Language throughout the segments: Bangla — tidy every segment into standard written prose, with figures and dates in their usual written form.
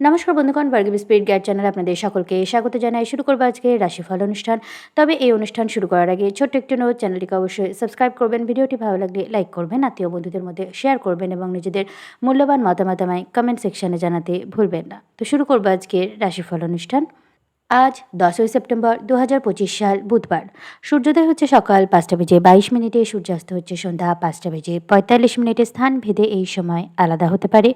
নমস্কার বন্ধুগণ, বর্গিভ স্পিরিট গাইড চ্যানেলে আপনাদের সকলকে স্বাগত জানাই। শুরু করবো আজকে রাশিফল অনুষ্ঠান। তবে এই অনুষ্ঠান শুরু করার আগে ছোট্ট একটু অনুরোধ, চ্যানেলটিকে অবশ্যই সাবস্ক্রাইব করবেন, ভিডিওটি ভালো লাগলে লাইক করবেন, আত্মীয় বন্ধুদের মধ্যে শেয়ার করবেন এবং নিজেদের মূল্যবান মতামত আমায় কমেন্ট সেকশনে জানাতে ভুলবেন না। তো শুরু করবো আজকের রাশিফল অনুষ্ঠান। আজ 10ই সেপ্টেম্বর 2025 সাল বুধবার। সূর্যোদয় হচ্ছে সকাল 5:22, সূর্যাস্ত হচ্ছে সন্ধ্যা 5:45। স্থান ভেদে এই সময় আলাদা হতে পারে।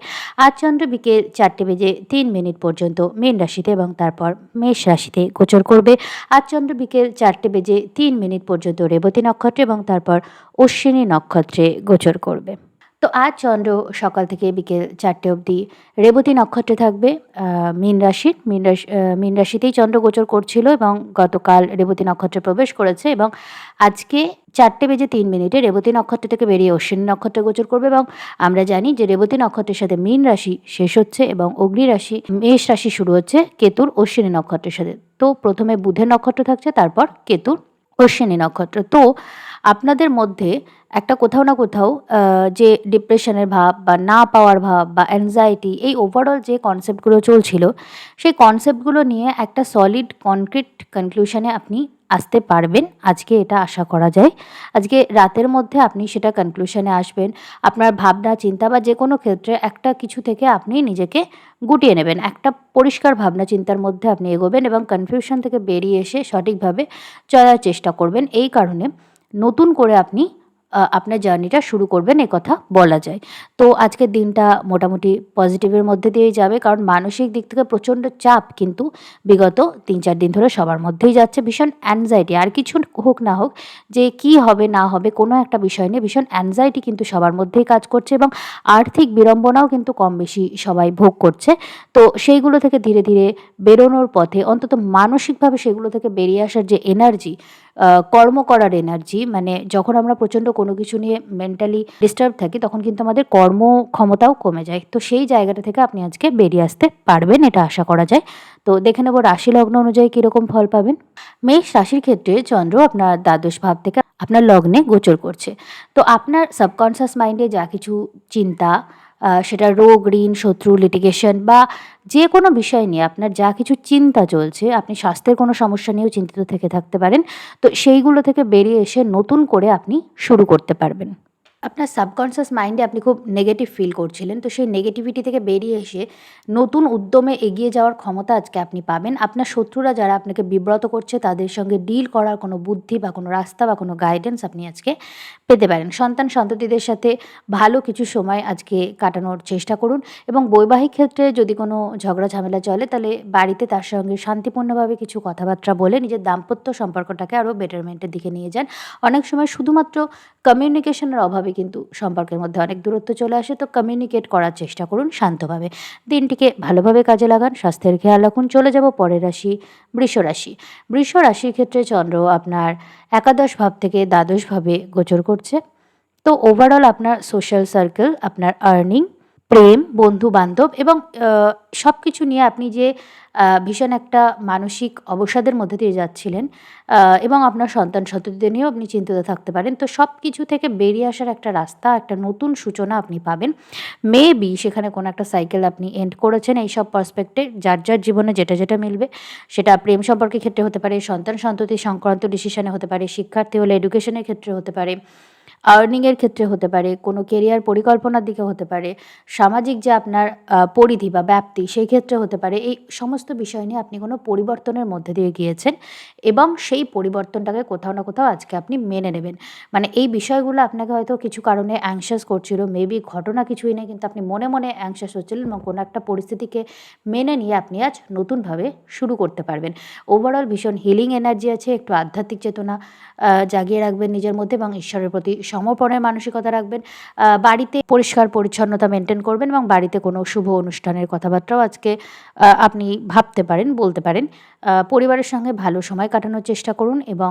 আজ চন্দ্র বিকেল 4:03 পর্যন্ত মীন রাশিতে এবং তারপর মেষ রাশিতে গোচর করবে। আজ চন্দ্র বিকেল 4:03 পর্যন্ত রেবতী নক্ষত্রে এবং তারপর অশ্বিনী নক্ষত্রে গোচর করবে। তো আজ চন্দ্র সকাল থেকে বিকেল 4টে অবধি রেবতী নক্ষত্রে থাকবে। মীন রাশিতেই চন্দ্র গোচর করছিল এবং গতকাল রেবতী নক্ষত্রে প্রবেশ করেছে এবং আজকে 4:03 রেবতী নক্ষত্র থেকে বেরিয়ে অশ্বিনী নক্ষত্রে গোচর করবে। এবং আমরা জানি যে রেবতী নক্ষত্রের সাথে মীন রাশি শেষ হচ্ছে এবং অগ্নি রাশি মেষ রাশি শুরু হচ্ছে কেতুর অশ্বিনী নক্ষত্রের সাথে। তো প্রথমে বুধের নক্ষত্র থাকছে, তারপর কেতুর অশ্বিনী নক্ষত্র। তো আপনাদের মধ্যে একটা কোথাও না কোথাও যে ডিপ্রেশনের ভাব বা না পাওয়ার ভাব বা অ্যাংজাইটি, এই ওভারঅল যে কনসেপ্টগুলো চলছিল, সেই কনসেপ্টগুলো নিয়ে একটা সলিড কনক্রিট কনক্লুশনে আপনি আসতে পারবেন। আজকে এটা আশা করা যায়। আজকে রাতের মধ্যে আপনি সেটা কনক্লুশনে আসবেন। আপনার ভাবনা চিন্তা বা যে কোনো ক্ষেত্রে একটা কিছু থেকে আপনি নিজেকে গুটিয়ে নেবেন। একটা পরিষ্কার ভাবনা চিন্তার মধ্যে আপনি এগোবেন এবং কনফিউশন থেকে বেরিয়ে এসে সঠিকভাবে চলার চেষ্টা করবেন। এই কারণে নতুন করে আপনি আপনার জার্নিটা শুরু করবেন, কথা বলা যায়। তো আজকের দিনটা মোটামুটি পজিটিভের মধ্যে দিয়েই যাবে, কারণ মানসিক দিক থেকে প্রচণ্ড চাপ কিন্তু বিগত 3-4 দিন ধরে সবার মধ্যেই যাচ্ছে। ভীষণ অ্যাংজাইটি, আর কিছু হোক না হোক, যে কি হবে না হবে কোনো একটা বিষয় নিয়ে ভীষণ অ্যাংজাইটি কিন্তু সবার মধ্যেই কাজ করছে এবং আর্থিক বিড়ম্বনাও কিন্তু কম বেশি সবাই ভোগ করছে। তো সেইগুলো থেকে ধীরে ধীরে বেরোনোর পথে, অন্তত মানসিকভাবে সেগুলো থেকে বেরিয়ে আসার যে এনার্জি, কর্ম করার এনার্জি, মানে যখন আমরা প্রচণ্ড কোনো কিছু নিয়ে মেন্টালি ডিস্টার্ব থাকি তখন কিন্তু আমাদের কর্মক্ষমতাও কমে যায়। তো সেই জায়গাটা থেকে আপনি আজকে বেরিয়ে আসতে পারবেন, এটা আশা করা যায়। তো দেখে নেব রাশি লগ্ন অনুযায়ী কীরকম ফল পাবেন। মেষ রাশির ক্ষেত্রে চন্দ্র আপনার দ্বাদশ ভাব থেকে আপনার লগ্নে গোচর করছে। তো আপনার সাবকনশাস মাইন্ডে যা কিছু চিন্তা, সেটা রোগ, ঋণ, শত্রু, লিটিগেশন বা যে কোনো বিষয় নিয়ে আপনার যা কিছু চিন্তা চলছে, আপনি স্বাস্থ্যের কোনো সমস্যা নিয়েও চিন্তিত থেকে থাকতে পারেন। তো সেইগুলো থেকে বেরিয়ে এসে নতুন করে আপনি শুরু করতে পারবেন। আপনার সাবকনশাস মাইন্ডে আপনি খুব নেগেটিভ ফিল করছিলেন, তো সেই নেগেটিভিটি থেকে বেরিয়ে এসে নতুন উদ্যমে এগিয়ে যাওয়ার ক্ষমতা আজকে আপনি পাবেন। আপনার শত্রুরা যারা আপনাকে বিব্রত করছে তাদের সঙ্গে ডিল করার কোনো বুদ্ধি বা কোনো রাস্তা বা কোনো গাইডেন্স আপনি আজকে পেতে পারেন। সন্তানদের সাথে ভালো কিছু সময় আজকে কাটানোর চেষ্টা করুন এবং বৈবাহিক ক্ষেত্রে যদি কোনো ঝগড়া ঝামেলা চলে তাহলে বাড়িতে তার সঙ্গে শান্তিপূর্ণভাবে কিছু কথাবার্তা বলে নিজের দাম্পত্য সম্পর্কটাকে আরও বেটারমেন্টের দিকে নিয়ে যান। অনেক সময় শুধুমাত্র কমিউনিকেশনের অভাবে কিন্তু সম্পর্কের মধ্যে অনেক দূরত্ব চলে আসে। তো কমিউনিকেট করার চেষ্টা করুন শান্তভাবে। দিনটিকে ভালোভাবে কাজে লাগান, স্বাস্থ্যের খেয়াল রাখুন। চলে যাব পরের রাশি, বৃষ রাশি। বৃষ রাশির ক্ষেত্রে চন্দ্র আপনার একাদশ ভাব থেকে দ্বাদশ ভাবে গোচর করছে। তো ওভারঅল আপনার সোশ্যাল সার্কেল, আপনার আর্নিং, প্রেম, বন্ধু-বান্ধব এবং সব কিছু নিয়ে আপনি যে ভীষণ একটা মানসিক অবসাদের মধ্যে দিয়ে যাচ্ছিলেন এবং আপনার সন্তান-সন্ততিদের নিয়েও আপনি চিন্তিত থাকতে পারেন। তো সব কিছু থেকে বেরিয়ে আসার একটা রাস্তা, একটা নতুন সূচনা আপনি পাবেন। মেবি সেখানে কোনো একটা সাইকেল আপনি এন্ড করেছেন। এইসব পার্সপেক্টে যার জীবনে যেটা মিলবে, সেটা প্রেম সম্পর্কের ক্ষেত্রে হতে পারে, সন্তান-সন্ততি সংক্রান্ত ডিসিশনে হতে পারে, শিক্ষার্থী হলে এডুকেশনের ক্ষেত্রে হতে পারে, আর্নিংয়ের ক্ষেত্রে হতে পারে, কোনো কেরিয়ার পরিকল্পনার দিকে হতে পারে, সামাজিক যে আপনার পরিধি বা ব্যাপ্তি সেই ক্ষেত্রে হতে পারে। এই সমস্ত বিষয় নিয়ে আপনি কোনো পরিবর্তনের মধ্যে দিয়ে গিয়েছেন এবং সেই পরিবর্তনটাকে কোথাও না কোথাও আজকে আপনি মেনে নেবেন। মানে এই বিষয়গুলো আপনাকে হয়তো কিছু কারণে অ্যাংশাস করছিল, মেবি ঘটনা কিছুই নেই, কিন্তু আপনি মনে মনে অ্যাংশাস হচ্ছিলেন এবং কোনো একটা পরিস্থিতিকে মেনে নিয়ে আপনি আজ নতুনভাবে শুরু করতে পারবেন। ওভারঅল ভীষণ হিলিং এনার্জি আছে। একটু আধ্যাত্মিক চেতনা জাগিয়ে রাখবেন নিজের মধ্যে এবং ঈশ্বরের প্রতি সমর্পণের মানসিকতা রাখবেন। বাড়িতে পরিষ্কার পরিচ্ছন্নতা মেনটেন করবেন এবং বাড়িতে কোনো শুভ অনুষ্ঠানের কথাবার্তাও আজকে আপনি ভাবতে পারেন, বলতে পারেন। পরিবারের সঙ্গে ভালো সময় কাটানোর চেষ্টা করুন এবং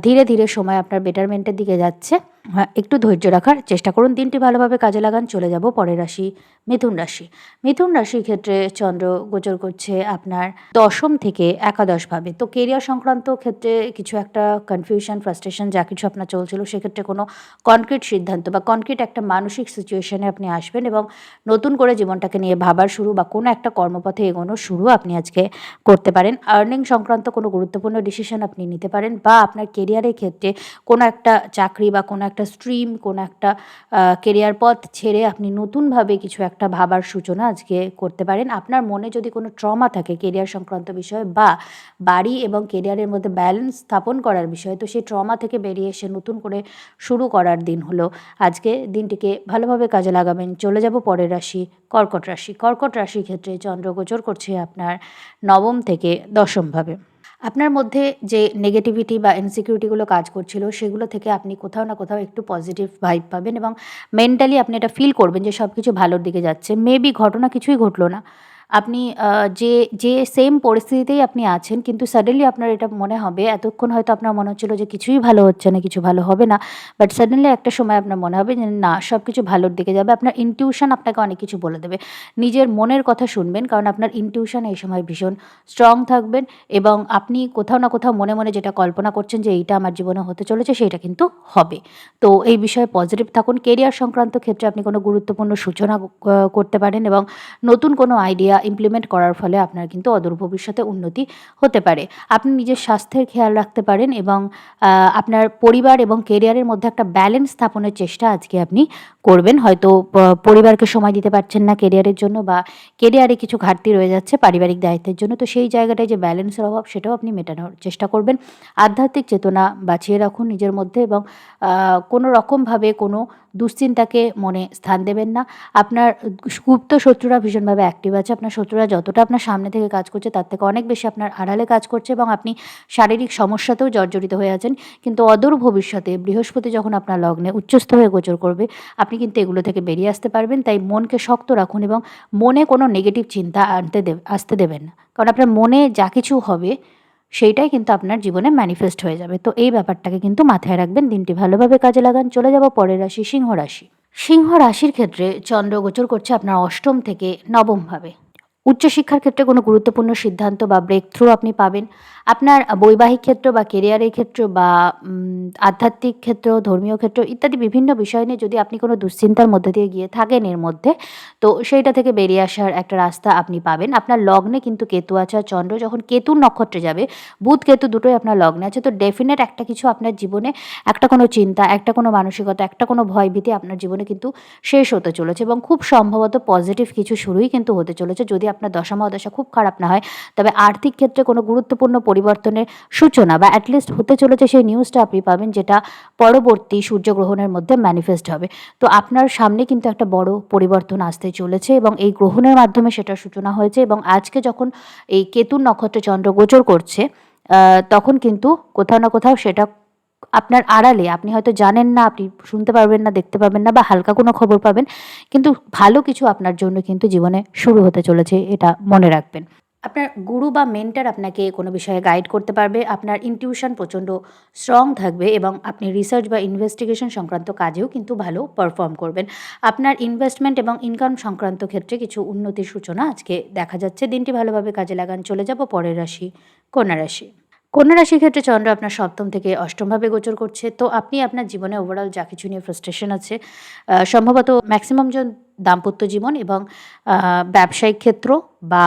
ধীরে ধীরে সময় আপনার বেটারমেন্টের দিকে যাচ্ছে। হ্যাঁ, একটু ধৈর্য রাখার চেষ্টা করুন। দিনটি ভালোভাবে কাজে লাগান। চলে যাব পরের রাশি, মিথুন রাশি। মিথুন রাশির ক্ষেত্রে চন্দ্র গোচর করছে আপনার ১ম থেকে একাদশভাবে। তো কেরিয়ার সংক্রান্ত ক্ষেত্রে কিছু একটা কনফিউশন, ফ্রাস্ট্রেশন যা কিছু আপনার চলছিল সেক্ষেত্রে কোনো কনক্রিট সিদ্ধান্ত বা কনক্রিট একটা মানসিক সিচুয়েশনে আপনি আসবেন এবং নতুন করে জীবনটাকে নিয়ে ভাবার শুরু বা কোনো একটা কর্মপথে এগোনোর শুরু আপনি আজকে করতে পারেন। আর্নিং সংক্রান্ত কোনো গুরুত্বপূর্ণ ডিসিশন আপনি নিতে পারেন বা আপনার কেরিয়ারের ক্ষেত্রে কোনো একটা চাকরি বা কোনো একটা স্ট্রিম, কোনো একটা কেরিয়ার পথ ছেড়ে আপনি নতুনভাবে কিছু একটা ভাবার সূচনা আজকে করতে পারেন। আপনার মনে যদি কোনো ট্রমা থাকে কেরিয়ার সংক্রান্ত বিষয়ে বা বাড়ি এবং কেরিয়ারের মধ্যে ব্যালেন্স স্থাপন করার বিষয়ে, তো সেই ট্রমা থেকে বেরিয়ে এসে নতুন করে শুরু করার দিন হলো আজকে। দিনটিকে ভালোভাবে কাজে লাগাবেন। চলে যাব পরের রাশি, কর্কট রাশি। কর্কট রাশির ক্ষেত্রে চন্দ্র গোচর করছে আপনার ৯ম থেকে ১০মভাবে। আপনার মধ্যে যে নেগেটিভিটি বা ইনসিকিউরিটিগুলো কাজ করছিল সেগুলো থেকে আপনি কোথাও না কোথাও একটু পজিটিভ ভাইব পাবেন এবং মেন্টালি আপনি এটা ফিল করবেন যে সব কিছু ভালোর দিকে যাচ্ছে। মেবি ঘটনা কিছুই ঘটলো না। আপনি যে যে সেম পরিস্থিতিতেই আপনি আছেন, কিন্তু সাডেনলি আপনার এটা মনে হবে, এতক্ষণ হয়তো আপনার মনে হচ্ছিল যে কিছুই ভালো হচ্ছে না, কিছু ভালো হবে না। বাট সাডেনলি একটা সময় আপনার মনে হবে যে না, সব কিছু ভালোর দিকে যাবে। আপনার ইনটিউশন আপনাকে অনেক কিছু বলে দেবে। নিজের মনের কথা শুনবেন, কারণ আপনার ইনটিউশন এই সময় ভীষণ স্ট্রং থাকবেন এবং আপনি কোথাও না কোথাও মনে মনে যেটা কল্পনা করছেন যে এইটা আমার জীবনে হতে চলেছে, সেইটা কিন্তু হবে। তো এই বিষয়ে পজিটিভ থাকুন। কেরিয়ার সংক্রান্ত ক্ষেত্রে আপনি কোনো গুরুত্বপূর্ণ সূচনা করতে পারেন এবং নতুন কোনো আইডিয়া ইমপ্লিমেন্ট করার ফলে আপনার কিন্তু অদূর ভবিষ্যতে উন্নতি হতে পারে। আপনি নিজের স্বাস্থ্যের খেয়াল রাখতে পারেন এবং আপনার পরিবার এবং কেরিয়ারের মধ্যে একটা ব্যালেন্স স্থাপনের চেষ্টা আজকে আপনি করবেন। হয়তো পরিবারকে সময় দিতে পারছেন না কেরিয়ারের জন্য, বা কেরিয়ারে কিছু ঘাটতি রয়ে যাচ্ছে পারিবারিক দায়িত্বের জন্য। তো সেই জায়গাটায় যে ব্যালেন্সের অভাব সেটাও আপনি মেটানোর চেষ্টা করবেন। আধ্যাত্মিক চেতনা বাঁচিয়ে রাখুন নিজের মধ্যে এবং কোনো রকমভাবে কোনো দুশ্চিন্তাকে মনে স্থান দেবেন না। আপনার গুপ্ত শত্রুরা ভীষণভাবে অ্যাক্টিভ আছে। আপনার শত্রুরা যতটা আপনার সামনে থেকে কাজ করছে তার থেকে অনেক বেশি আপনার আড়ালে কাজ করছে এবং আপনি শারীরিক সমস্যাতেও জর্জরিত হয়ে আছেন। কিন্তু অদূর ভবিষ্যতে বৃহস্পতি যখন আপনার লগ্নে উচ্চস্থ হয়ে গোচর করবে, আপনি কিন্তু এগুলো থেকে বেরিয়ে আসতে পারবেন। তাই মনকে শক্ত রাখুন এবং মনে কোনো নেগেটিভ চিন্তা আসতে দেবেন না। কারণ আপনার মনে যা কিছু হবে সেইটাই কিন্তু আপনার জীবনে ম্যানিফেস্ট হয়ে যাবে। তো এই ব্যাপারটাকে কিন্তু মাথায় রাখবেন। দিনটি ভালোভাবে কাজে লাগান। চলে যাব পরের রাশি, সিংহ রাশি। সিংহ রাশির ক্ষেত্রে চন্দ্র গোচর করছে আপনার ৮ম থেকে ৯মভাবে। উচ্চশিক্ষার ক্ষেত্রে কোনো গুরুত্বপূর্ণ সিদ্ধান্ত বা ব্রেক থ্রু আপনি পাবেন। আপনার বৈবাহিক ক্ষেত্র বা কেরিয়ারের ক্ষেত্র বা আধ্যাত্মিক ক্ষেত্র, ধর্মীয় ক্ষেত্র ইত্যাদি বিভিন্ন বিষয় নিয়ে যদি আপনি কোনো দুশ্চিন্তার মধ্যে দিয়ে গিয়ে থাকেন এর মধ্যে, তো সেইটা থেকে বেরিয়ে আসার একটা রাস্তা আপনি পাবেন। আপনার লগ্নে কিন্তু কেতু আছে, আর চন্দ্র যখন কেতুর নক্ষত্রে যাবে, বুধ কেতু দুটোই আপনার লগ্নে আছে। তো ডেফিনেট একটা কিছু আপনার জীবনে, একটা কোনো চিন্তা, একটা কোনো মানসিকতা, একটা কোনো ভয়ভীতি আপনার জীবনে কিন্তু শেষ হতে চলেছে এবং খুব সম্ভবত পজিটিভ কিছু শুরুই কিন্তু হতে চলেছে। যদি আপনার দশা মহাদশা খুব খারাপ না হয়, তবে আর্থিক ক্ষেত্রে কোনো গুরুত্বপূর্ণ পরিবর্তনের সূচনা বা অ্যাটলিস্ট হতে চলেছে সেই নিউজটা আপনি পাবেন, যেটা পরবর্তী সূর্যগ্রহণের মধ্যে ম্যানিফেস্ট হবে। তো আপনার সামনে কিন্তু একটা বড় পরিবর্তন আসতে চলেছে এবং এই গ্রহণের মাধ্যমে সেটার সূচনা হয়েছে এবং আজকে যখন এই কেতুর নক্ষত্রে চন্দ্র গোচর করছে, তখন কিন্তু কোথাও না কোথাও সেটা আপনার আড়ালে, আপনি হয়তো জানেন না, আপনি শুনতে পারবেন না, দেখতে পাবেন না বা হালকা কোনো খবর পাবেন, কিন্তু ভালো কিছু আপনার জন্য কিন্তু জীবনে শুরু হতে চলেছে, এটা মনে রাখবেন। আপনার গুরু বা মেন্টর আপনাকে কোনো বিষয়ে গাইড করতে পারবে। আপনার ইনটিউশন প্রচণ্ড স্ট্রং থাকবে এবং আপনি রিসার্চ বা ইনভেস্টিগেশন সংক্রান্ত কাজেও কিন্তু ভালো পারফর্ম করবেন। আপনার ইনভেস্টমেন্ট এবং ইনকাম সংক্রান্ত ক্ষেত্রে কিছু উন্নতির সূচনা আজকে দেখা যাচ্ছে। দিনটি ভালোভাবে কাজে লাগান। চলে যাব পরের রাশি, কন্যা রাশি। কন্যা রাশির ক্ষেত্রে চন্দ্র আপনার ৭ম থেকে ৮মভাবে গোচর করছে। তো আপনি আপনার জীবনে ওভারঅল যা কিছু নিয়ে ফ্রাস্ট্রেশন আছে, সম্ভবত ম্যাক্সিমাম জন দাম্পত্য জীবন এবং ব্যবসায়িক ক্ষেত্র বা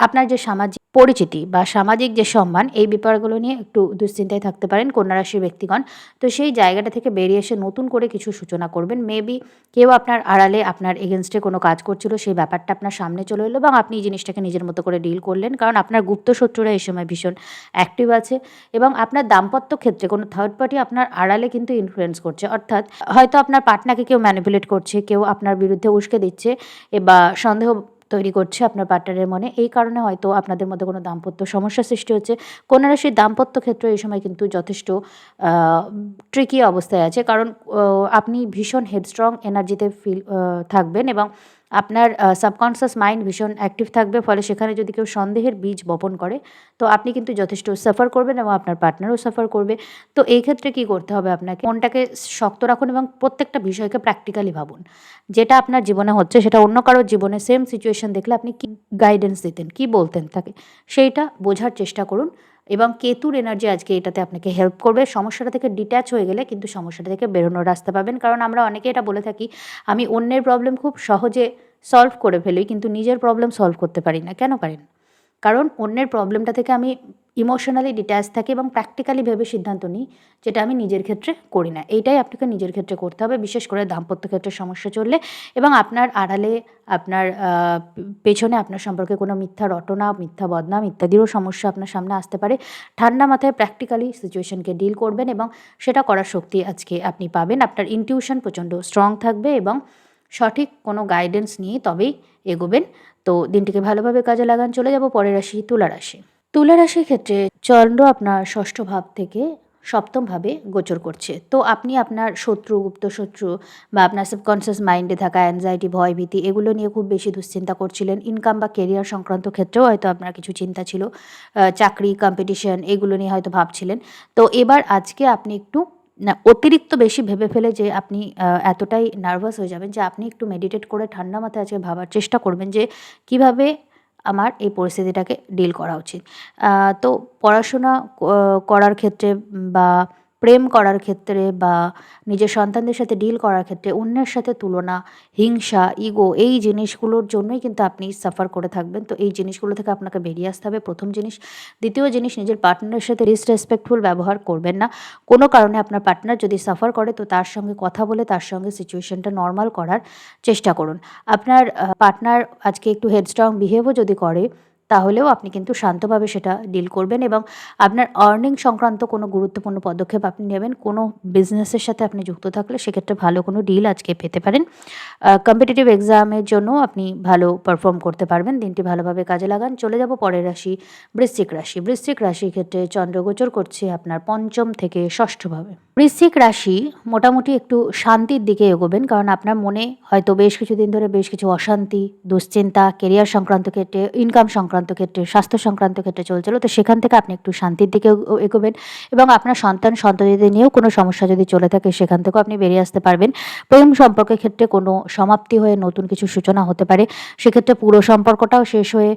আপনার যে সামাজিক পরিচিতি বা সামাজিক যে সম্মান, এই ব্যাপারগুলো নিয়ে একটু দুশ্চিন্তায় থাকতে পারেন কন্যা রাশির ব্যক্তিগণ। তো সেই জায়গাটা থেকে বেরিয়ে এসে নতুন করে কিছু সূচনা করবেন। মেবি কেউ আপনার আড়ালে আপনার এগেনস্টে কোনো কাজ করছিল, সেই ব্যাপারটা আপনার সামনে চলে এলো এবং আপনি এই জিনিসটাকে নিজের মতো করে ডিল করলেন, কারণ আপনার গুপ্ত শত্রুরা এই সময় ভীষণ অ্যাক্টিভ আছে এবং আপনার দাম্পত্য ক্ষেত্রে কোনো থার্ড পার্টি আপনার আড়ালে কিন্তু ইনফ্লুয়েন্স করছে। অর্থাৎ হয়তো আপনার পার্টনারকে কেউ ম্যানিপুলেট করছে, কেউ আপনার বিরুদ্ধে উস্কে দিচ্ছে বা সন্দেহ তৈরি করছে আপনার পার্টনারের মনে। এই কারণে হয়তো আপনাদের মধ্যে কোনো দাম্পত্য সমস্যার সৃষ্টি হচ্ছে। কন্যা রাশির দাম্পত্য ক্ষেত্র এই সময় কিন্তু যথেষ্ট ট্রিকি অবস্থায় আছে, কারণ আপনি ভীষণ হেডস্ট্রং এনার্জিতে থাকবেন এবং আপনার সাবকনসিয়াস মাইন্ড ভীষণ অ্যাক্টিভ থাকবে, ফলে সেখানে যদি কেউ সন্দেহের বীজ বপন করে তো আপনি কিন্তু যথেষ্ট সাফার করবেন এবং আপনার পার্টনারও সাফার করবে। তো এই ক্ষেত্রে কী করতে হবে আপনাকে, মনটাকে শক্ত রাখুন এবং প্রত্যেকটা বিষয়কে প্র্যাকটিক্যালি ভাবুন। যেটা আপনার জীবনে হচ্ছে সেটা অন্য কারোর জীবনে সেম সিচুয়েশন দেখলে আপনি কী গাইডেন্স দিতেন, কী বলতেন তাকে, সেইটা বোঝার চেষ্টা করুন। এবং কেতুর এনার্জি আজকে এটাতে আপনাকে হেল্প করবে। সমস্যাটা থেকে ডিট্যাচ হয়ে গেলে কিন্তু সমস্যাটা থেকে বেরোনোর রাস্তা পাবেন। কারণ আমরা অনেকে এটা বলে থাকি, আমি অন্যের প্রবলেম খুব সহজে সলভ করে ফেলি কিন্তু নিজের প্রবলেম সলভ করতে পারি না। কেন পারি না? কারণ অন্যের প্রবলেমটা থেকে আমি ইমোশনালি ডিট্যাচ থাকি এবং প্র্যাকটিক্যালি ভেবে সিদ্ধান্ত নিই, যেটা আমি নিজের ক্ষেত্রে করি না। এইটাই আপনাকে নিজের ক্ষেত্রে করতে হবে, বিশেষ করে দাম্পত্য ক্ষেত্রে সমস্যা চললে এবং আপনার আড়ালে, আপনার পেছনে আপনার সম্পর্কে কোনো মিথ্যা রটনা, মিথ্যা বদনাম ইত্যাদিরও সমস্যা আপনার সামনে আসতে পারে। ঠান্ডা মাথায় প্র্যাকটিক্যালি সিচুয়েশনকে ডিল করবেন এবং সেটা করার শক্তি আজকে আপনি পাবেন। আপনার ইনটিউশন প্রচণ্ড স্ট্রং থাকবে এবং সঠিক কোনো গাইডেন্স নিয়ে তবেই এগোবেন। তো দিনটিকে ভালোভাবে কাজে লাগান। চলে যাব পরের রাশি, তুলা রাশি। তুলা রাশির ক্ষেত্রে চন্দ্র আপনার ষষ্ঠ ভাব থেকে সপ্তম ভাবে গোচর করছে। তো আপনি আপনার শত্রু, গুপ্ত শত্রু বা আপনার সাবকনসিয়াস মাইন্ডে থাকা অ্যাংজাইটি, ভয়ভীতি এগুলো নিয়ে খুব বেশি দুশ্চিন্তা করছিলেন। ইনকাম বা কেরিয়ার সংক্রান্ত ক্ষেত্রেও হয়তো আপনার কিছু চিন্তা ছিল। চাকরি, কম্পিটিশন এগুলো নিয়ে হয়তো ভাবছিলেন। তো এবার আজকে আপনি একটু না অতিরিক্ত বেশি ভেবে ফেলে যে আপনি এতটাই নার্ভাস হয়ে যাবেন যে আপনি একটু মেডিটেট করে ঠান্ডা মাথায় আজকে ভাবার চেষ্টা করবেন যে কীভাবে আমার এই পরিস্থিতিটাকে ডিল করা উচিত। তো পড়াশোনা করার ক্ষেত্রে বা প্রেম করার ক্ষেত্রে বা নিজের সন্তানদের সাথে ডিল করার ক্ষেত্রে অন্যের সাথে তুলনা, হিংসা, ইগো এই জিনিসগুলোর জন্যই কিন্তু আপনি সাফার করে থাকবেন। তো এই জিনিসগুলো থেকে আপনাকে বেরিয়ে আসতে হবে, প্রথম জিনিস। দ্বিতীয় জিনিস, নিজের পার্টনারের সাথে ডিসরেসপেক্টফুল ব্যবহার করবেন না। কোনো কারণে আপনার পার্টনার যদি সাফার করে তো তার সঙ্গে কথা বলে তার সঙ্গে সিচুয়েশনটা নরমাল করার চেষ্টা করুন। আপনার পার্টনার আজকে একটু হেডস্ট্রং বিহেভও যদি করে তাহলেও আপনি কিন্তু শান্তভাবে সেটা ডিল করবেন এবং আপনার আর্নিং সংক্রান্ত কোনো গুরুত্বপূর্ণ পদক্ষেপ আপনি নেবেন। কোনো বিজনেসের সাথে আপনি যুক্ত থাকলে সেক্ষেত্রে ভালো কোনো ডিল আজকে পেতে পারেন। কম্পিটিটিভ এক্সামের জন্য আপনি ভালো পারফর্ম করতে পারবেন। দিনটি ভালোভাবে কাজে লাগান। চলে যাব পরের রাশি, বৃশ্চিক রাশি। বৃশ্চিক রাশির ক্ষেত্রে চন্দ্র গোচর করছে আপনার পঞ্চম থেকে ষষ্ঠভাবে। বৃশ্চিক রাশি মোটামুটি একটু শান্তির দিকে এগোবেন, কারণ আপনার মনে হয়তো বেশ কিছুদিন ধরে বেশ কিছু অশান্তি, দুশ্চিন্তা, কেরিয়ার সংক্রান্ত ক্ষেত্রে, ইনকাম সংক্রান্ত ক্ষেত্রে, স্বাস্থ্য সংক্রান্ত ক্ষেত্রে চলছিল। তো সেখান থেকে আপনি একটু শান্তির দিকে এগোবেন এবং আপনার সন্তানদের নিয়েও কোনো সমস্যা যদি চলে থাকে সেখান থেকেও আপনি বেরিয়ে আসতে পারবেন। প্রেম সম্পর্কের ক্ষেত্রে কোনো সমাপ্তি হয়ে নতুন কিছু সূচনা হতে পারে। সেক্ষেত্রে পুরো সম্পর্কটাও শেষ হয়ে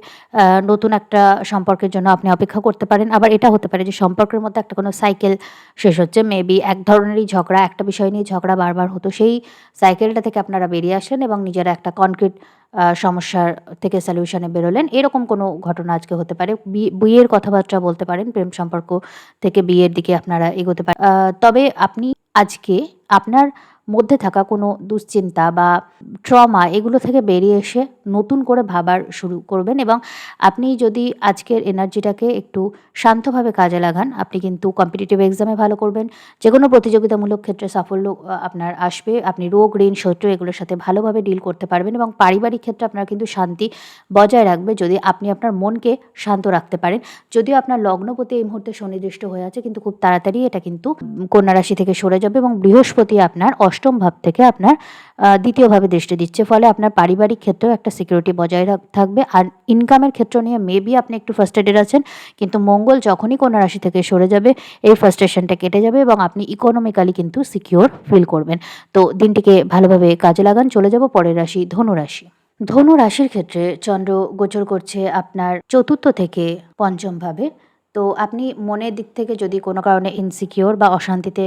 নতুন একটা সম্পর্কের জন্য আপনি অপেক্ষা করতে পারেন। আবার এটা হতে পারে যে সম্পর্কের মধ্যে একটা কোনো সাইকেল শেষ হচ্ছে। মেবি এক ধরনেরই ঝগড়া, একটা বিষয় নিয়ে ঝগড়া বারবার হতো। সেই সাইকেলটা থেকে আপনারা বেরিয়ে আসেন এবং নিজেরা একটা কনক্রিট সমস্যার থেকে সলিউশনে বেরোলেন। এরকম কোনো ঘটনা আজকে হতে পারে। বিয়ের কথাবার্তা বলতে পারেন। প্রেম সম্পর্ক থেকে বিয়ের দিকে আপনারা এগোতে পারেন। তবে আপনি আজকে আপনার মধ্যে থাকা কোনো দুশ্চিন্তা বা ট্রমা এগুলো থেকে বেরিয়ে এসে নতুন করে ভাবার শুরু করবেন এবং আপনি যদি আজকের এনার্জিটাকে একটু শান্তভাবে কাজে লাগান, আপনি কিন্তু কম্পিটিটিভ এক্সামে ভালো করবেন। যেকোনো প্রতিযোগিতামূলক ক্ষেত্রে সাফল্য আপনার আসবে। আপনি রোগ, ঋণ, শত্রু এগুলোর সাথে ভালোভাবে ডিল করতে পারবেন এবং পারিবারিক ক্ষেত্রে আপনার কিন্তু শান্তি বজায় রাখবে যদি আপনি আপনার মনকে শান্ত রাখতে পারেন। যদিও আপনার লগ্নপতি এই মুহূর্তে শনিদৃষ্ট হয়ে আছে, কিন্তু খুব তাড়াতাড়ি এটা কিন্তু কন্যা রাশি থেকে সরে যাবে এবং বৃহস্পতি আপনার অষ্টম ভাব থেকে আপনার দ্বিতীয়ভাবে দৃষ্টি দিচ্ছে। ফলে আপনার পারিবারিক ক্ষেত্রেও একটা সিকিউরিটি বজায় থাকবে। আর ইনকামের ক্ষেত্র নিয়ে মেবি আপনি একটু ফ্রাস্ট্রেটেড আছেন, কিন্তু মঙ্গল যখনই কন্যা রাশি থেকে সরে যাবে এই ফ্রাস্ট্রেশনটা কেটে যাবে এবং আপনি ইকোনমিক্যালি কিন্তু সিকিউর ফিল করবেন। তো দিনটিকে ভালোভাবে কাজে লাগান। চলে যাব পরের রাশি, ধনু রাশি। ধনু রাশির ক্ষেত্রে চন্দ্র গোচর করছে আপনার চতুর্থ থেকে পঞ্চম ভাবে। তো আপনি মনের দিক থেকে যদি কোনো কারণে ইনসিকিউর বা অশান্তিতে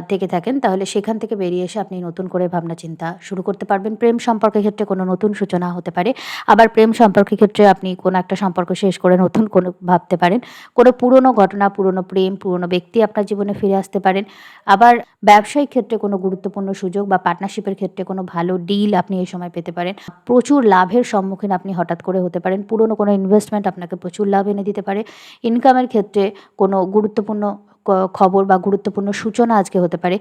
থেকে থাকেন তাহলে সেখান থেকে বেরিয়ে এসে আপনি নতুন করে ভাবনা চিন্তা শুরু করতে পারবেন। প্রেম সম্পর্কের ক্ষেত্রে কোনো নতুন সূচনা হতে পারে। আবার প্রেম সম্পর্কের ক্ষেত্রে আপনি কোনো একটা সম্পর্ক শেষ করে নতুন কোনো ভাবতে পারেন। কোনো পুরনো ঘটনা, পুরনো প্রেম, পুরনো ব্যক্তি আপনার জীবনে ফিরে আসতে পারেন। আবার ব্যবসায়িক ক্ষেত্রে কোনো গুরুত্বপূর্ণ সুযোগ বা পার্টনারশিপের ক্ষেত্রে কোনো ভালো ডিল আপনি এই সময় পেতে পারেন। প্রচুর লাভের সম্মুখীন আপনি হঠাৎ করে হতে পারেন। পুরনো কোনো ইনভেস্টমেন্ট আপনাকে প্রচুর লাভ এনে দিতে পারে। ইনকামের ক্ষেত্রে কোনো গুরুত্বপূর্ণ খবর বা গুরুত্বপূর্ণ সূচনা আজকে হতে পারে।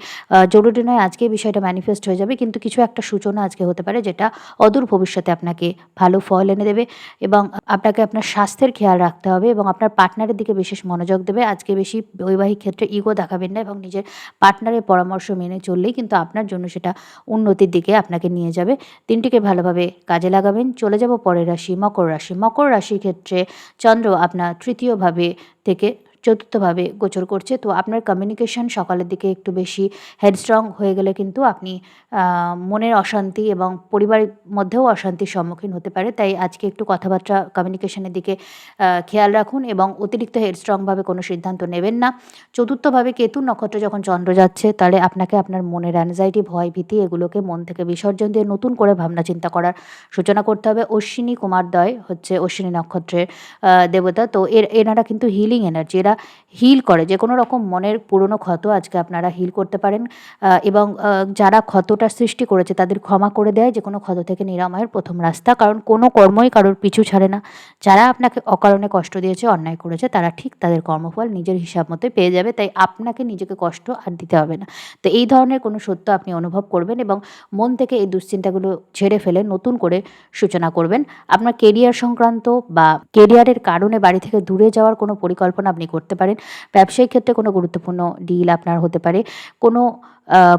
জরুরি নয় আজকে এই বিষয়টা ম্যানিফেস্ট হয়ে যাবে, কিন্তু কিছু একটা সূচনা আজকে হতে পারে যেটা অদূর ভবিষ্যতে আপনাকে ভালো ফল এনে দেবে এবং আপনাকে আপনার স্বাস্থ্যের খেয়াল রাখতে হবে এবং আপনার পার্টনারের দিকে বিশেষ মনোযোগ দেবে। আজকে বেশি বৈবাহিক ক্ষেত্রে ইগো দেখাবেন না এবং নিজের পার্টনারের পরামর্শ মেনে চললেই কিন্তু আপনার জন্য সেটা উন্নতির দিকে আপনাকে নিয়ে যাবে। দিনটিকে ভালোভাবে কাজে লাগাবেন। চলে যাব পরের রাশি মকর রাশি। মকর রাশির ক্ষেত্রে চন্দ্র আপনার তৃতীয়ভাবে থেকে চতুর্থভাবে গোচর করছে। তো আপনার কমিউনিকেশন সকালের দিকে একটু বেশি হেডস্ট্রং হয়ে গেলে কিন্তু আপনি মনের অশান্তি এবং পরিবারের মধ্যেও অশান্তির সম্মুখীন হতে পারে। তাই আজকে একটু কথাবার্তা কমিউনিকেশনের দিকে খেয়াল রাখুন এবং অতিরিক্ত হেডস্ট্রংভাবে কোনো সিদ্ধান্ত নেবেন না। চতুর্থভাবে কেতু নক্ষত্রে যখন চন্দ্র যাচ্ছে তাহলে আপনাকে আপনার মনের অ্যাংজাইটি, ভয়, ভীতি এগুলোকে মন থেকে বিসর্জন দিয়ে নতুন করে ভাবনা চিন্তা করার সূচনা করতে হবে। অশ্বিনী কুমারদ্বয় হচ্ছে অশ্বিনী নক্ষত্রের দেবতা। তো এনারা কিন্তু হিলিং এনার্জি, এরা হিল করে যে কোনো রকম মনের পুরনো ক্ষত আজকে আপনারা হিল করতে পারেন এবং যারা ক্ষতটা সৃষ্টি করেছে তাদের ক্ষমা করে দেয় যে কোনো ক্ষত থেকে নিরাময়ের প্রথম রাস্তা। কারণ কোনো কর্মই কারোর পিছু ছাড়ে না। যারা আপনাকে অকারণে কষ্ট দিয়েছে, অন্যায় করেছে, তারা ঠিক তাদের কর্মফল নিজের হিসাব মতোই পেয়ে যাবে। তাই আপনাকে নিজেকে কষ্ট আর দিতে হবে না। তো এই ধরনের কোনো সত্য আপনি অনুভব করবেন এবং মন থেকে এই দুশ্চিন্তাগুলো ঝেড়ে ফেলে নতুন করে সূচনা করবেন। আপনার কেরিয়ার সংক্রান্ত বা কেরিয়ারের কারণে বাড়ি থেকে দূরে যাওয়ার কোনো পরিকল্পনা আপনি করতে পারেন। ব্যবসায়িক ক্ষেত্রে কোনো গুরুত্বপূর্ণ ডিল আপনার হতে পারে। কোনো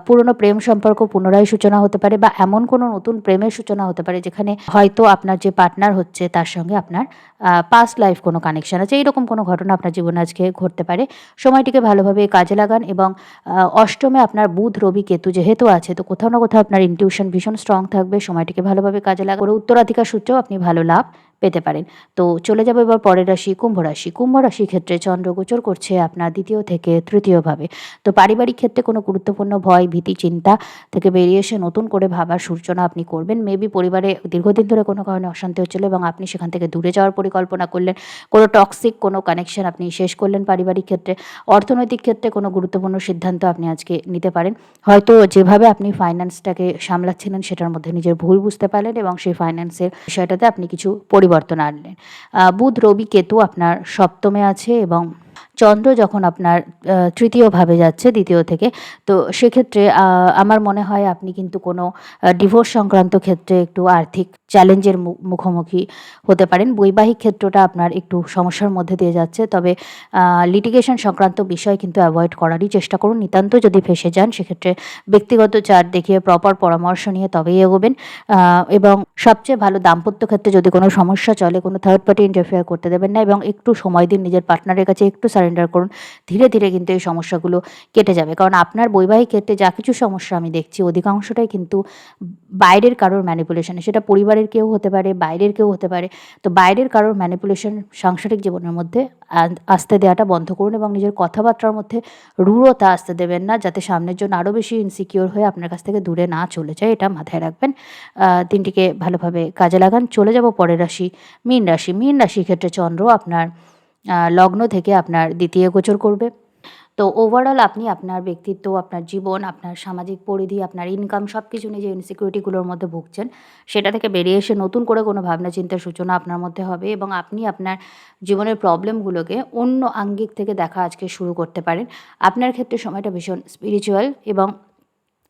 পুরনো প্রেম সম্পর্ক পুনরায় সূচনা হতে পারে বা এমন কোনো নতুন প্রেমের সূচনা হতে পারে যেখানে হয়তো আপনার যে পার্টনার হচ্ছে তার সঙ্গে আপনার পাস্ট লাইফ কোনো কানেকশন আছে। এইরকম কোনো ঘটনা আপনার জীবনে আজকে ঘটতে পারে। সময়টিকে ভালোভাবে কাজে লাগান এবং অষ্টমে আপনার বুধ, রবি, কেতু যেহেতু আছে তো কোথাও না কোথাও আপনার ইনটিউশন ভীষণ স্ট্রং থাকবে। সময়টিকে ভালোভাবে কাজে লাগান। উত্তরাধিকার সূত্রেও আপনি ভালো লাভ পেতে পারেন। তো চলে যাবো এবার পরের রাশি কুম্ভ রাশি। কুম্ভ রাশির ক্ষেত্রে চন্দ্র গোচর করছে আপনার দ্বিতীয় থেকে তৃতীয়ভাবে। তো পারিবারিক ক্ষেত্রে কোনো গুরুত্বপূর্ণ ভয়, ভীতি, চিন্তা থেকে বেরিয়ে এসে নতুন করে ভাবার সূচনা আপনি করবেন। মেবি পরিবারে দীর্ঘদিন ধরে কোনো কারণে অশান্তি হচ্ছিল এবং আপনি সেখান থেকে দূরে যাওয়ার পরিকল্পনা করলেন। কোনো টক্সিক কোনো কানেকশন আপনি শেষ করলেন পারিবারিক ক্ষেত্রে। অর্থনৈতিক ক্ষেত্রে কোনো গুরুত্বপূর্ণ সিদ্ধান্ত আপনি আজকে নিতে পারেন। হয়তো যেভাবে আপনি ফাইন্যান্সটাকে সামলাচ্ছিলেন সেটার মধ্যে নিজের ভুল বুঝতে পারলেন এবং সেই ফাইন্যান্সের বিষয়টাতে আপনি কিছু পরিবর্তন আনলেন। বুধ, রবি, কেতু আপনার সপ্তমে আছে এবং চন্দ্র যখন আপনার তৃতীয়ভাবে যাচ্ছে দ্বিতীয় থেকে, তো সেক্ষেত্রে আমার মনে হয় আপনি কিন্তু কোনো ডিভোর্স সংক্রান্ত ক্ষেত্রে একটু আর্থিক চ্যালেঞ্জের মুখোমুখি হতে পারেন। বৈবাহিক ক্ষেত্রটা আপনার একটু সমস্যার মধ্যে দিয়ে যাচ্ছে, তবে লিটিগেশন সংক্রান্ত বিষয় কিন্তু অ্যাভয়েড করারই চেষ্টা করুন। নিতান্ত যদি ফেঁসে যান সেক্ষেত্রে ব্যক্তিগত চার্ট দেখিয়ে প্রপার পরামর্শ নিয়ে তবেই এগোবেন এবং সবচেয়ে ভালো দাম্পত্য ক্ষেত্রে যদি কোনো সমস্যা চলে কোনো থার্ড পার্টি ইন্টারফেয়ার করতে দেবেন না এবং একটু সময় দিন নিজের পার্টনারের কাছে, একটু সারেন্ডার করুন। ধীরে ধীরে কিন্তু এই সমস্যাগুলো কেটে যাবে। কারণ আপনার বৈবাহিক ক্ষেত্রে যা কিছু সমস্যা আমি দেখছি অধিকাংশটাই কিন্তু বাইরের কারোর ম্যানিপুলেশনে, সেটা পরিবারের কেউ হতে পারে, বাইরের কেউ হতে পারে। তো বাইরের কারোর ম্যানিপুলেশন সাংসারিক জীবনের মধ্যে আসতে দেওয়াটা বন্ধ করুন এবং নিজের কথাবার্তার মধ্যে রূঢ়তা আসতে দেবেন না, যাতে সামনের জন্য আরও বেশি ইনসিকিওর হয়ে আপনার কাছ থেকে দূরে না চলে যায়। এটা মাথায় রাখবেন। দিনটিকে ভালোভাবে কাজে লাগান। চলে যাব পরের রাশি মীন রাশি। মীন রাশির ক্ষেত্রে চন্দ্র আপনার লগ্ন থেকে আপনার দ্বিতীয় গোচর করবে। তো ওভারঅল আপনি আপনার ব্যক্তিত্ব, আপনার জীবন, আপনার সামাজিক পরিধি, আপনার ইনকাম সব কিছু নিয়ে যে ইনসিকিউরিটিগুলোর মধ্যে ভুগছেন সেটা থেকে বেরিয়ে এসে নতুন করে কোনো ভাবনা চিন্তার সূচনা আপনার মধ্যে হবে এবং আপনি আপনার জীবনের প্রবলেমগুলোকে অন্য আঙ্গিক থেকে দেখা আজকে শুরু করতে পারেন। আপনার ক্ষেত্রে সময়টা ভীষণ স্পিরিচুয়াল এবং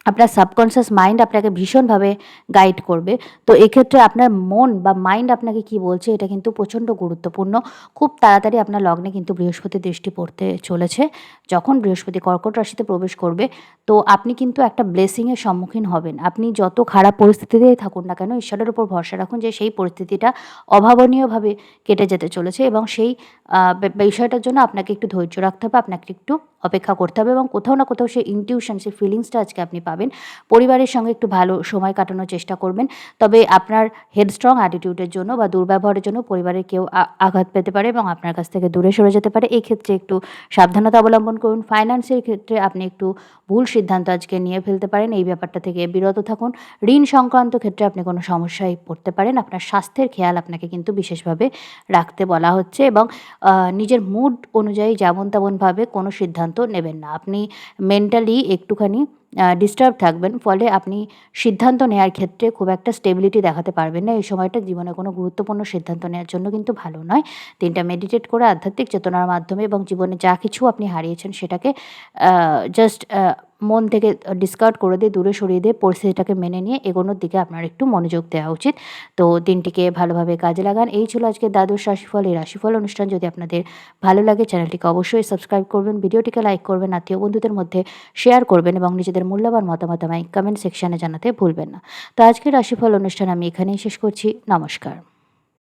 আপনার সাবকনসিয়াস মাইন্ড আপনাকে ভীষণভাবে গাইড করবে। তো এক্ষেত্রে আপনার মন বা মাইন্ড আপনাকে কী বলছে এটা কিন্তু প্রচণ্ড গুরুত্বপূর্ণ। খুব তাড়াতাড়ি আপনার লগ্নে কিন্তু বৃহস্পতির দৃষ্টি পড়তে চলেছে। যখন বৃহস্পতি কর্কট রাশিতে প্রবেশ করবে তো আপনি কিন্তু একটা ব্লেসিংয়ের সম্মুখীন হবেন। আপনি যত খারাপ পরিস্থিতিতেই থাকুন না কেন ঈশ্বরের উপর ভরসা রাখুন যে সেই পরিস্থিতিটা অভাবনীয়ভাবে কেটে যেতে চলেছে এবং সেই বিষয়টার জন্য আপনাকে একটু ধৈর্য রাখতে হবে, আপনাকে একটু অপেক্ষা করতে হবে এবং কোথাও না কোথাও সেই ইনটিউশন, সেই ফিলিংসটা আজকে আপনি পাবেন। পরিবারের সঙ্গে একটু ভালো সময় কাটানোর চেষ্টা করবেন। তবে আপনার হেডস্ট্রং অ্যাটিটিউডের জন্য বা দুর্ব্যবহারের জন্য পরিবারের কেউ আঘাত পেতে পারে এবং আপনার কাছ থেকে দূরে সরে যেতে পারে। এই ক্ষেত্রে একটু সাবধানতা অবলম্বন করুন। ফাইন্যান্সের ক্ষেত্রে আপনি একটু ভুল সিদ্ধান্ত আজকে নিয়ে ফেলতে পারেন, এই ব্যাপারটা থেকে বিরত থাকুন। ঋণ সংক্রান্ত ক্ষেত্রে আপনি কোনো সমস্যায় পড়তে পারেন। আপনার স্বাস্থ্যের খেয়াল আপনাকে কিন্তু বিশেষভাবে রাখতে বলা হচ্ছে এবং নিজের মুড অনুযায়ী যেমন তেমনভাবে কোনো সিদ্ধান্ত সিদ্ধান্ত নেবেন না। আপনি মেন্টালি একটুখানি ডিস্টার্ব থাকবেন। ফলে আপনি সিদ্ধান্ত নেওয়ার ক্ষেত্রে খুব একটা স্টেবিলিটি দেখাতে পারবেন না। এই সময়টা জীবনে কোনো গুরুত্বপূর্ণ সিদ্ধান্ত নেওয়ার জন্য কিন্তু ভালো নয়। দিনটা মেডিটেট করে আধ্যাত্মিক চেতনার মাধ্যমে এবং জীবনে যা কিছু আপনি হারিয়েছেন সেটাকে জাস্ট মন থেকে ডিসকার্ড করে দিয়ে, দূরে সরিয়ে দিয়ে পরিস্থিতিটাকে মেনে নিয়ে এগোনোর দিকে আপনার একটু মনোযোগ দেওয়া উচিত। তো দিনটিকে ভালোভাবে কাজে লাগান। এই ছিল আজকের দ্বাদশ রাশিফল। এই রাশিফল অনুষ্ঠান যদি আপনাদের ভালো লাগে চ্যানেলটিকে অবশ্যই সাবস্ক্রাইব করবেন, ভিডিওটিকে লাইক করবেন, আত্মীয় বন্ধুদের মধ্যে শেয়ার করবেন এবং নিজেদের মূল্যবান মতামত আমায় কমেন্ট সেকশনে জানাতে ভুলবেন না। তো আজকের রাশিফল অনুষ্ঠান আমি এখানেই শেষ করছি। নমস্কার।